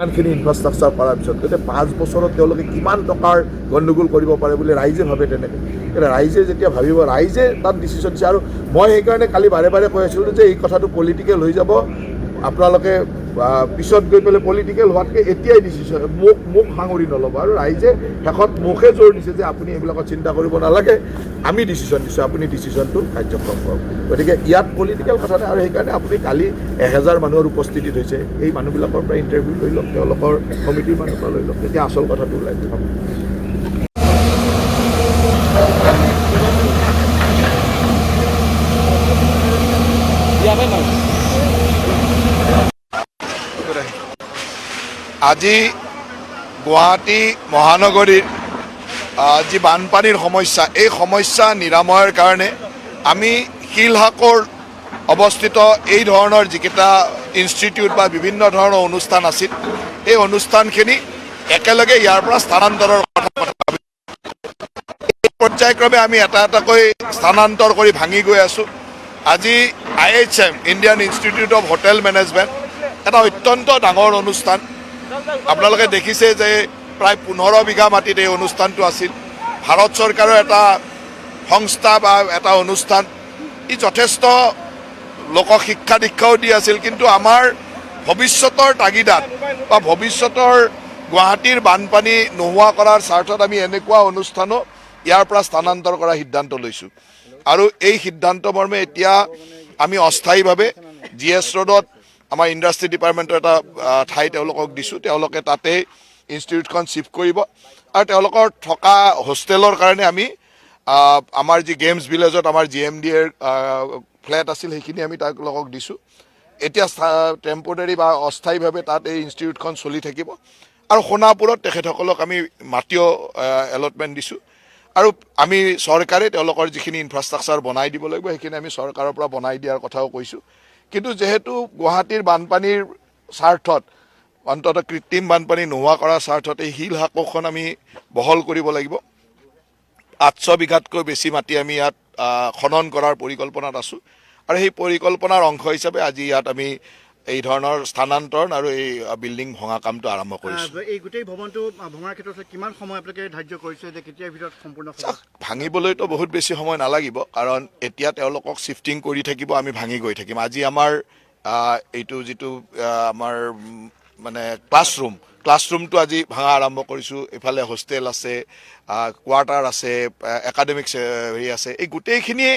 ইমানখিনি ইনফ্ৰাষ্ট্ৰাকচাৰ কৰাৰ পিছত গতিকে 5 বছৰত তেওঁলোকে কিমান টকাৰ গণ্ডগোল কৰিব পাৰে বুলি ৰাইজে ভাবে তেনেকৈ ৰাইজে যেতিয়া ভাবিব ৰাইজে তাত ডিচিশ্যন দিছে আৰু মই সেইকাৰণে কালি বাৰে বাৰে কৈ আছিলোঁ যে এই কথাটো পলিটিকেল হৈ যাব আপোনালোকে পিছত গৈ পেলাই পলিটিকেল হোৱাতকৈ এতিয়াই ডিচিশ্যন মোক সাঙুৰি নল'ব আৰু ৰাইজে শেষত মুখে জোৰ দিছে যে আপুনি এইবিলাকত চিন্তা কৰিব নালাগে আমি ডিচিশ্যন দিছোঁ আপুনি ডিচিশ্যনটো কাৰ্যক্ষম কৰক গতিকে ইয়াত পলিটিকেল কথা নাই আৰু সেইকাৰণে আপুনি কালি 1000 মানুহৰ উপস্থিতিত হৈছে এই মানুহবিলাকৰ পৰা ইণ্টাৰভিউ লৈ লওক তেওঁলোকৰ কমিটিৰ মানুহৰ পৰা লৈ লওক তেতিয়া আচল কথাটো ওলাই যাব আজি গুৱাহাটী মহানগৰীৰ যি বানপানীৰ সমস্যা এই সমস্যা নিৰাময়ৰ কাৰণে আমি শিলহাকৰ অৱস্থিত এই ধৰণৰ যিকেইটা ইনষ্টিটিউট বা বিভিন্ন ধৰণৰ অনুষ্ঠান আছিল এই অনুষ্ঠানখিনি একেলগে ইয়াৰ পৰা স্থানান্তৰৰ কথা পৰ্যায়ক্ৰমে আমি এটা এটাকৈ স্থানান্তৰ কৰি ভাঙি গৈ আছোঁ আজি IHM Indian institute of hotel management এটা অত্যন্ত ডাঙৰ অনুষ্ঠান আপোনালোকে দেখিছে যে প্ৰায় 15 বিঘা মাটিত এই অনুষ্ঠানটো আছিল ভাৰত চৰকাৰৰ এটা সংস্থা বা এটা অনুষ্ঠান ই যথেষ্ট লোকক শিক্ষা দীক্ষাও দি আছিল কিন্তু আমাৰ ভৱিষ্যতৰ তাগিদাত বা ভৱিষ্যতৰ গুৱাহাটীৰ বানপানী নোহোৱা কৰাৰ স্বাৰ্থত আমি এনেকুৱা অনুষ্ঠানো ইয়াৰ পৰা স্থানান্তৰ কৰাৰ সিদ্ধান্ত লৈছোঁ আৰু এই সিদ্ধান্ত মৰ্মে এতিয়া আমি অস্থায়ীভাৱে GS ৰোডত আমাৰ ইণ্ডাষ্ট্ৰি ডিপাৰ্টমেণ্টৰ এটা ঠাই তেওঁলোকক দিছোঁ তেওঁলোকে তাতে ইনষ্টিটিউটখন শ্বিফ্ট কৰিব আৰু তেওঁলোকৰ থকা হোষ্টেলৰ কাৰণে আমি আমাৰ যি গেমছ ভিলেজত আমাৰ GMDAৰ ফ্লেট আছিল সেইখিনি আমি তেওঁলোকক দিছোঁ এতিয়া টেম্পৰাৰী বা অস্থায়ীভাৱে তাত এই ইনষ্টিটিউটখন চলি থাকিব আৰু সোণাপুৰত তেখেতসকলক আমি মাটিও এলটমেণ্ট দিছোঁ আৰু আমি চৰকাৰে তেওঁলোকৰ যিখিনি ইনফ্ৰাষ্ট্ৰাকচাৰ বনাই দিব লাগিব সেইখিনি আমি চৰকাৰৰ পৰা বনাই দিয়াৰ কথাও কৈছোঁ কিন্তু যেহেতু গুৱাহাটীৰ বানপানীৰ স্বাৰ্থত অন্ততঃ কৃত্ৰিম বানপানী নোহোৱা কৰাৰ স্বাৰ্থত এই শিলহাকোখন আমি বহল কৰিব লাগিব 800 বিঘাতকৈ বেছি মাটি আমি ইয়াত খনন কৰাৰ পৰিকল্পনাত আছোঁ আৰু সেই পৰিকল্পনাৰ অংশ হিচাপে আজি ইয়াত আমি এই ধৰণৰ স্থানান্তৰণ আৰু এই বিল্ডিং ভঙা কামটো আৰম্ভ কৰিছোঁ এই গোটেই ভৱনটো ভঙাৰ ক্ষেত্ৰত কিমান সময় আপোনালোকে ধাৰ্য কৰিছে যে কেতিয়াৰ ভিতৰত সম্পূৰ্ণ ভাঙিবলৈতো বহুত বেছি সময় নালাগিব কাৰণ এতিয়া তেওঁলোকক শ্বিফটিং কৰি থাকিব আমি ভাঙি গৈ থাকিম আজি আমাৰ এইটো যিটো আমাৰ মানে ক্লাছৰুমটো আজি ভাঙা আৰম্ভ কৰিছোঁ ইফালে হোষ্টেল আছে কোৱাৰ্টাৰ আছে একাডেমিক হেৰি আছে এই গোটেইখিনিয়ে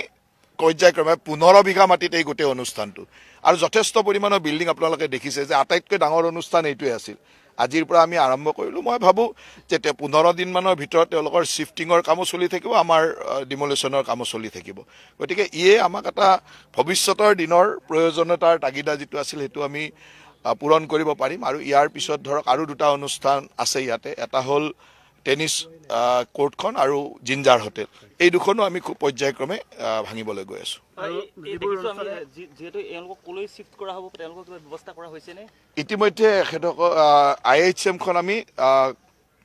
পৰ্যায়ক্ৰমে 15 বিঘা মাটিত এই গোটেই অনুষ্ঠানটো আৰু যথেষ্ট পৰিমাণৰ বিল্ডিং আপোনালোকে দেখিছে যে আটাইতকৈ ডাঙৰ অনুষ্ঠান এইটোৱে আছিল আজিৰ পৰা আমি আৰম্ভ কৰিলোঁ মই ভাবোঁ যে 15 দিনমানৰ ভিতৰত তেওঁলোকৰ শ্বিফটিঙৰ কামো চলি থাকিব আমাৰ ডিমলিউশ্যনৰ কামো চলি থাকিব গতিকে ইয়ে আমাক এটা ভৱিষ্যতৰ দিনৰ প্ৰয়োজনীয়তাৰ তাগিদা যিটো আছিল সেইটো আমি পূৰণ কৰিব পাৰিম আৰু ইয়াৰ পিছত ধৰক আৰু দুটা অনুষ্ঠান আছে ইয়াতে এটা হ'ল টেনিছ কোৰ্টখন আৰু জিঞ্জাৰ হোটেল এই দুখনো আমি খুব পৰ্যায়ক্ৰমে ভাঙিবলৈ গৈ আছোঁ ইতিমধ্যে IHMখন আমি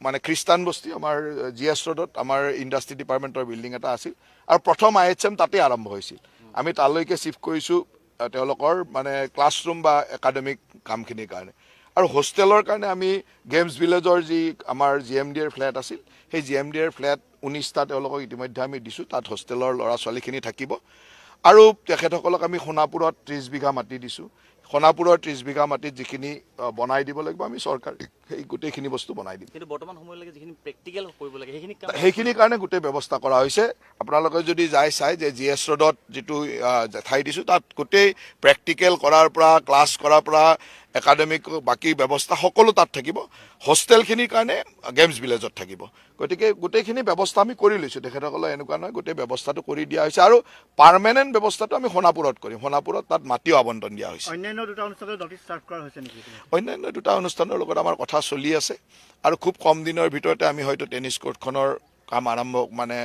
মানে খ্ৰীষ্টান বস্তি আমাৰ GS ৰোডত আমাৰ ইণ্ডাষ্ট্ৰি ডিপাৰ্টমেণ্টৰ বিল্ডিং এটা আছিল আৰু প্ৰথম IHM তাতে আৰম্ভ হৈছিল আমি তালৈকে শ্বিফ্ট কৰিছোঁ তেওঁলোকৰ মানে ক্লাছৰুম বা একাডেমিক কামখিনিৰ কাৰণে আৰু হোষ্টেলৰ কাৰণে আমি গেমছ ভিলেজৰ যি আমাৰ GMDAৰ ফ্লেট আছিল সেই GMDAৰ ফ্লেট 19টা তেওঁলোকক ইতিমধ্যে আমি দিছোঁ তাত হোষ্টেলৰ ল'ৰা ছোৱালীখিনি থাকিব আৰু তেখেতসকলক আমি সোণাপুৰত 30 বিঘা মাটি দিছোঁ সোণাপুৰৰ 30 বিঘা মাটিত যিখিনি বনাই দিব লাগিব আমি চৰকাৰ সেই গোটেইখিনি বস্তু বনাই দিম কিন্তু বৰ্তমান সময়লৈকে যিখিনি প্ৰেক্টিকেল কৰিব লাগে সেইখিনিৰ কাৰণে গোটেই ব্যৱস্থা কৰা হৈছে আপোনালোকে যদি চাই যে GS ৰোডত যিটো ঠাই দিছোঁ তাত গোটেই প্ৰেক্টিকেল কৰাৰ পৰা ক্লাছ কৰাৰ পৰা একাডেমিক বাকী ব্যৱস্থা সকলো তাত থাকিব হোষ্টেলখিনিৰ কাৰণে গেমছ ভিলেজত থাকিব গতিকে গোটেইখিনি ব্যৱস্থা আমি কৰি লৈছোঁ তেখেতসকলে এনেকুৱা নহয় গোটেই ব্যৱস্থাটো কৰি দিয়া হৈছে আৰু পাৰ্মানেণ্ট ব্যৱস্থাটো আমি সোণাপুৰত কৰিম সোণাপুৰত তাত মাটিও আবণ্টন দিয়া হৈছে অন্যান্য দুটা অনুষ্ঠানৰ নটিছ চাৰ্ভ কৰা হৈছে নেকি অন্যান্য দুটা অনুষ্ঠানৰ লগত আমাৰ কথা চলি আছে আৰু খুব কম দিনৰ ভিতৰতে আমি হয়তো টেনিছ কোৰ্টখনৰ কাম আৰম্ভ মানে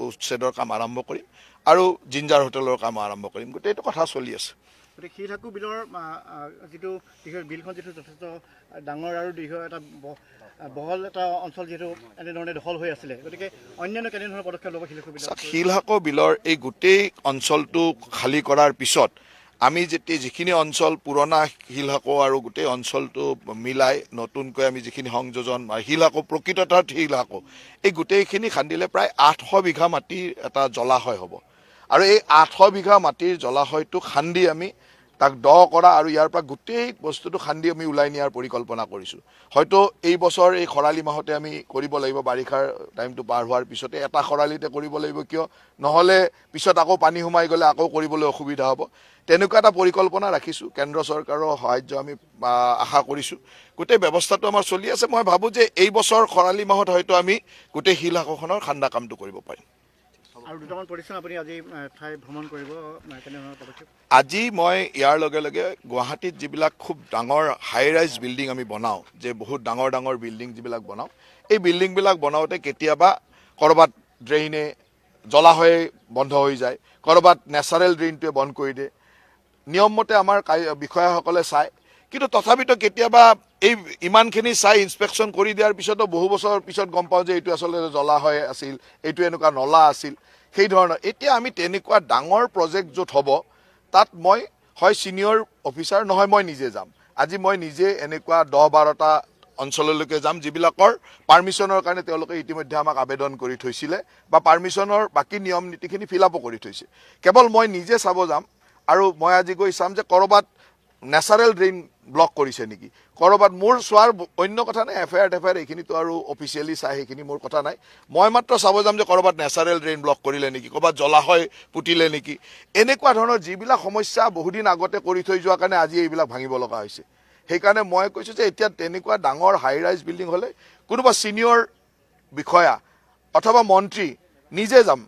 উচ্ছেদৰ কাম আৰম্ভ কৰিম আৰু জিঞ্জাৰ হোটেলৰ কাম আৰম্ভ কৰিম গোটেইটো কথা চলি আছে গতিকে শিলহাকো বিলৰ যিটো বিলখন যিটো যথেষ্ট ডাঙৰ আৰু দীৰ্ঘ এটা বহল এটা অঞ্চল যিহেতু এনেধৰণে দখল হৈ আছিলে গতিকে অন্যান্য কেনেধৰণৰ পদক্ষেপ ল'ব শিলহাকো বিলৰ শিলহাকো বিলৰ এই গোটেই অঞ্চলটো খালী কৰাৰ পিছত আমি যিখিনি অঞ্চল পুৰণা শিলহাকো আৰু গোটেই অঞ্চলটো মিলাই নতুনকৈ আমি যিখিনি সংযোজন শিলহাকো প্ৰকৃততাত শিলহাকো এই গোটেইখিনি খান্দিলে প্ৰায় 800 বিঘা মাটিৰ এটা জলাশয় হ'ব আৰু এই 800 বিঘা মাটিৰ জলাশয়টো খান্দি আমি তাক দ কৰা আৰু ইয়াৰ পৰা গোটেই বস্তুটো খান্দি আমি ওলাই নিয়াৰ পৰিকল্পনা কৰিছোঁ হয়তো এই বছৰ এই খৰালি মাহতে আমি কৰিব লাগিব বাৰিষাৰ টাইমটো পাৰ হোৱাৰ পিছতে এটা খৰালিতে কৰিব লাগিব কিয় নহ'লে পিছত আকৌ পানী সোমাই গ'লে আকৌ কৰিবলৈ অসুবিধা হ'ব তেনেকুৱা এটা পৰিকল্পনা ৰাখিছোঁ কেন্দ্ৰ চৰকাৰৰ সাহায্য আমি আশা কৰিছোঁ গোটেই ব্যৱস্থাটো আমাৰ চলি আছে মই ভাবোঁ যে এই বছৰ খৰালি মাহত হয়তো আমি গোটেই শিলহাকোখনৰ খান্দা কামটো কৰিব পাৰিম আৰু দুটামান প্ৰতিষ্ঠান আপুনি আজি ঠাই ভ্ৰমণ কৰিব কেনেধৰণৰ পদক্ষেপ আজি মই ইয়াৰ লগে লগে গুৱাহাটীত যিবিলাক খুব ডাঙৰ হাই ৰাইজ বিল্ডিং আমি বনাওঁ যে বহুত ডাঙৰ ডাঙৰ বিল্ডিং যিবিলাক বনাওঁ এই বিল্ডিংবিলাক বনাওঁতে কেতিয়াবা ক'ৰবাত ড্ৰেইনে জলাশয়ে বন্ধ হৈ যায় ক'ৰবাত নেচাৰেল ড্ৰেইনটোৱে বন্ধ কৰি দিয়ে নিয়মমতে আমাৰ বিষয়াসকলে চায় কিন্তু তথাপিতো কেতিয়াবা এই ইমানখিনি চাই ইনস্পেকশ্যন কৰি দিয়াৰ পিছতো বহু বছৰ পিছত গম পাওঁ যে এইটো আচলতে জলাশয় আছিল এইটো এনেকুৱা নলা আছিল সেই ধৰণৰ এতিয়া আমি তেনেকুৱা ডাঙৰ প্ৰজেক্ট য'ত হ'ব তাত মই হয় ছিনিয়ৰ অফিচাৰ নহয় মই নিজে যাম আজি মই নিজে এনেকুৱা 10-12টা অঞ্চললৈকে যাম যিবিলাকৰ পাৰ্মিশ্যনৰ কাৰণে তেওঁলোকে ইতিমধ্যে আমাক আবেদন কৰি থৈছিলে বা পাৰ্মিশ্যনৰ বাকী নিয়ম নীতিখিনি ফিল আপো কৰি থৈছে কেৱল মই নিজে চাব যাম আৰু মই আজি গৈ চাম যে ক'ৰবাত নেচাৰেল ড্ৰেইন ব্লক কৰিছে নেকি ক'ৰবাত মোৰ চোৱাৰ অন্য কথা নাই এফআইআৰ এইখিনিতো আৰু অফিচিয়েলি চাই সেইখিনি মোৰ কথা নাই মই মাত্ৰ চাব যাম যে ক'ৰবাত নেচাৰেল ড্ৰেইন ব্লক কৰিলে নেকি ক'ৰবাত জলাশয় পুতিলে নেকি এনেকুৱা ধৰণৰ যিবিলাক সমস্যা বহুদিন আগতে কৰি থৈ যোৱাৰ কাৰণে আজি এইবিলাক ভাঙিব লগা হৈছে সেইকাৰণে মই কৈছোঁ যে এতিয়া তেনেকুৱা ডাঙৰ হাই ৰাইজ বিল্ডিং হ'লে কোনোবা ছিনিয়ৰ বিষয়া অথবা মন্ত্ৰী নিজে যাম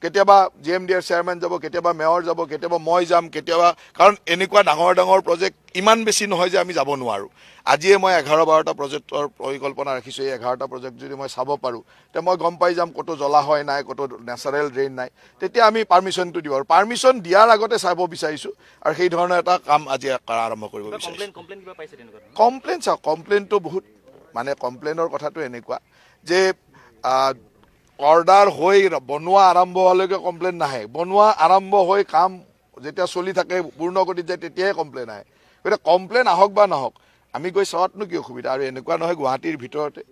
কেতিয়াবা GMDৰ চেয়াৰমেন যাব কেতিয়াবা মেয়ৰ যাব কেতিয়াবা মই যাম কেতিয়াবা কাৰণ এনেকুৱা ডাঙৰ ডাঙৰ প্ৰজেক্ট ইমান বেছি নহয় যে আমি যাব নোৱাৰোঁ আজিয়ে মই 11-12টা প্ৰজেক্টৰ পৰিকল্পনা ৰাখিছোঁ এই 11টা প্ৰজেক্ট যদি মই চাব পাৰোঁ তে মই গম পাই যাম ক'তো জলাশয় নাই ক'তো নেচাৰেল ড্ৰেইন নাই তেতিয়া আমি পাৰ্মিশ্যনটো দিব আৰু পাৰ্মিশ্যন দিয়াৰ আগতে চাব বিচাৰিছোঁ আৰু সেই ধৰণৰ এটা কাম আজি আৰম্ভ কৰিব বিচাৰিছোঁ কমপ্লেইন চাওক কমপ্লেইনটো বহুত মানে কমপ্লেইনৰ কথাটো এনেকুৱা যে অৰ্ডাৰ হৈ বনোৱা আৰম্ভ হোৱালৈকে কমপ্লেইন নাহে বনোৱা আৰম্ভ হৈ কাম যেতিয়া চলি থাকে পূৰ্ণ গতিত যায় তেতিয়াহে কমপ্লেইন আহে গতিকে কমপ্লেইন আহক বা নহওক আমি গৈ চোৱাতনো কি অসুবিধা আৰু এনেকুৱা নহয় গুৱাহাটীৰ ভিতৰতে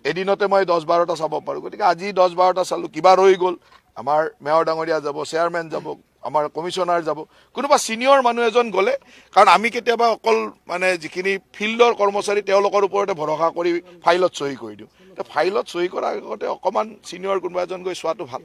এদিনতে মই 10-12টা চাব পাৰোঁ গতিকে আজি 10-12টা চালোঁ কিবা ৰৈ গ'ল আমাৰ মেয়ৰ ডাঙৰীয়া যাব চেয়াৰমেন যাব আমাৰ কমিশ্যনাৰ যাব কোনোবা ছিনিয়ৰ মানুহ এজন গ'লে কাৰণ আমি কেতিয়াবা অকল মানে যিখিনি ফিল্ডৰ কৰ্মচাৰী তেওঁলোকৰ ওপৰতে ভৰসা কৰি ফাইলত চহী কৰি দিওঁ ফাইলত চহী কৰাৰ আগতে অকণমান ছিনিয়ৰ কোনোবা এজন গৈ চোৱাটো ভাল